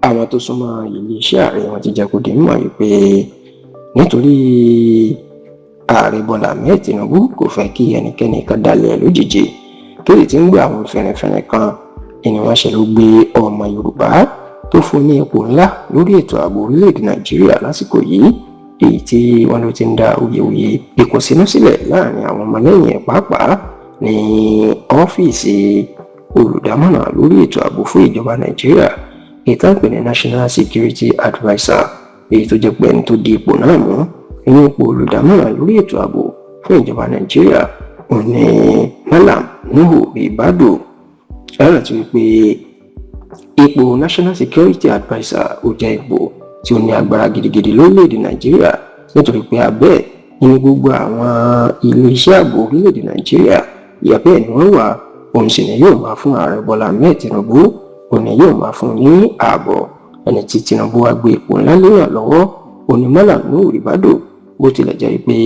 àwọn tó súnmọ́ iléeṣẹ́ ààrẹ wọn ti jẹ́ kó di mímọ̀ wípé nítorí ààrẹ Bọ́lá Ahmed Tinubu kò fẹ́ kí ẹnikẹ́ni kan dalẹ̀ lójijì tó sì ti ń gbé àwọn fẹ̀rẹ̀fẹ̀rẹ̀ kan ẹni wọ́n ṣe ló gbé ọmọ Yorùbá tó fún ní ipò ńlá lórí ètò ààbò orílẹ̀-èdè Nàìjíríà lásìkò yìí, èyí tí wọ́n ló ti ń dá awuyewuye ìkùnsínú sílẹ̀ láàrin àwọn ọmọlẹ́yìn ẹ̀ pàápàá ní ọ́fíìsì olùdámọ̀ràn lórí ètò ààbò fún ìjọba Nàìjíríà, ìtànpẹ̀ ní National Security Adviser, èyí tó jẹ́ pé ẹni tó di ipò náà mú ní ipò olùdámọ̀ràn lórí ètò ààbò fún ìjọba Nàìjíríà òní Malam Nuhu Ribadu. Lára tí wípé ipò National Security Adviser ó jẹ́ ipò tí ó ní agbára gidigidi lórílẹ̀-èdè Nàìjíríà, nítorí pé abẹ́ ní gbogbo àwọn ilé-iṣẹ́ ààbò orílẹ̀-èdè Nàìjíríà ìyàbẹ́ ni wọ́n wà. Òun sì ni yóò máa fún ààrẹ Bọ́lá Ahmed Tinubu, òun ni yóò máa fún ní ààbọ̀. Ẹni tí Tinubu wá gbé ipò ńlá léyàn lọ́wọ́ òní Malam Nuhu Ribadu, bó tilẹ̀ jẹ́ pé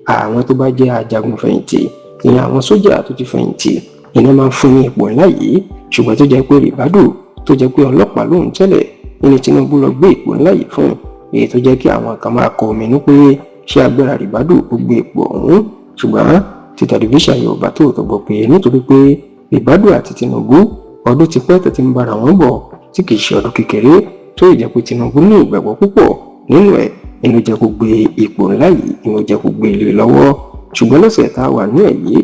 àwọn tó bá jẹ́ ajagun fẹ̀yìntì ìyẹn àwọn sójà tó ti fẹ̀yìntì iná máa ń fún ní ipò ńlá yìí, ṣùgbọ́n tó jẹ́ pé Ribadu tó jẹ́ pé ọlọ́pàá lóhun tẹ́lẹ̀ ní Tinubu lọ gbé ipò ńlá yìí fún, èyí tó jẹ́ kí àwọn kan máa kọ ominú pé ṣé agbára Ribadu ó gbé ipò ọ̀hún. Ṣùgbọ́n ti tẹlifíṣàn Yorùbá Tòótọ́ gbọ́ pé nítorí pé Ribadu àti Tinubu ọdún ti pẹ́ tó ti ń bára wọn bọ̀ tí kì í ṣe ọdún kékeré, tó yẹ pé Tinubu ní ìgbàgbọ́ púpọ̀ nínú ẹ̀, inú jẹ́ kó gbé ipò ńlá yìí, inú jẹ́ kó gbé ilé lọ́wọ́. Ṣùgbọ́n lọ́sẹ̀ tá a wà ní ẹ̀yí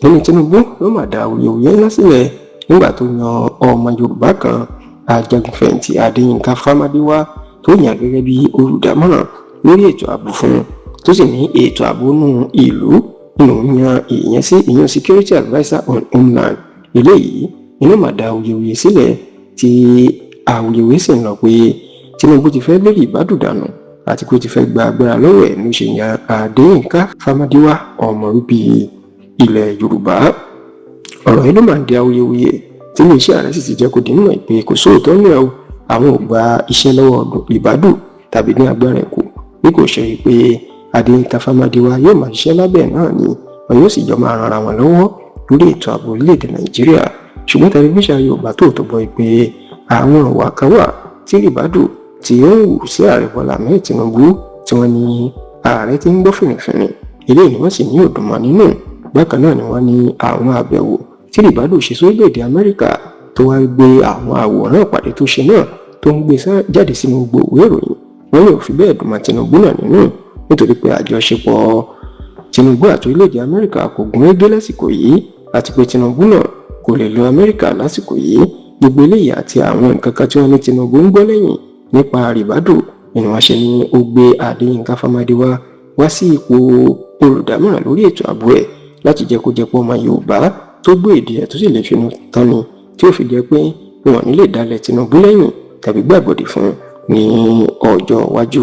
ẹni Tinubu ló mà dá awuyewuye ńlá sílẹ̀ nígbà tó yan ọmọ Yorùbá kan ajagunfẹ̀yìntì Adéyínká Fámádéwá tó yàn gẹ́gẹ́ bí olùdámọ̀ràn lórí ètò ààbò fún un, tó sì ní ètò ààbò nù ìlú nínú yan ìyẹn Security Adviser on Homeland. Eléyìí inú mà dá awuyewuye sílẹ̀, tí awuyewuye sì ń lọ pé Tinubu ti fẹ́ lé Ribadu dànù àti kó ti fẹ́ gba agbára lọ́wọ́ ẹ̀ ló ṣe yan Adéyínká Fámádéwá ọmọ bíbí ilẹ̀ Yorùbá. Ọ̀rọ̀ yìí ló máa ń di awuyewuye tí iléeṣẹ́ ààrẹ sì ti jẹ́ kó di mímọ̀ pé kò sóòótọ́ ní ẹ̀ o, àwọn ò gba iṣẹ́ lọ́wọ́ Ribadu tàbí ní agbára ẹ̀ kù, bí kò ṣe pé Adéyínká Fámádéwá yóò máa ṣiṣẹ́ lábẹ́ náà ni wọn yóò sì jọ máa ran ara wọn lọ́wọ́ lórí ètò ààbò orílẹ̀-èdè Nàìjíríà. Ṣùgbọ́n tẹlifíṣàn Yorùbá Tòótọ́ gbọ́ pé àwọn ìwà kan wà tí Ribadu tí ó ń wù sí ààrẹ Bọ́lá Ahmed Tinubu tí wọ́n ní ààrẹ ti ń gbọ́ fìrìfìrì, eléyìí ni wọ́n sì ní òdùnmọ̀ nínú. Bákan náà ni wọ́n ní àwọn àbẹ̀wò tí Ribadu ṣe sórílẹ̀-èdè Amẹ́ríkà tó wá gbé àwọn àwòrán ìpàdé tó ṣe náà tó ń gbé jáde sínú gbogbo ìwé ìròyìn, wọ́n yóò fi bẹ́ẹ̀ dùnmọ̀ Tinubu náà nínú, nítorí pé àjọṣepọ̀ Tinubu àti orílẹ̀-èdè Amẹ́ríkà kò gún régé lásìkò yìí, àti pé Tinubu náà kò lè lọ Amẹ́ríkà lásìkò yìí. Gbogbo eléyìí àti àwọn nǹkan kan tí wọ́n ní Tinubu ń gbọ́ lẹ́yìn nípa Ribadu ni wọ́n ṣe ní ó gbé Adéyínká Fámádéwá wá sí ipò olùdámọ̀ràn lórí ètò ààbò ẹ̀ láti jẹ́ kó jẹ́ pé ọmọ Yorùbá tó gbé èdè ẹ̀ tó sì lè finú tán ni, tí ó fi jẹ́ pé wọn ò ní lè dalẹ̀ Tinubu lẹ́yìn tàbí gbàgbọ́dì fún ní ọjọ́ iwájú.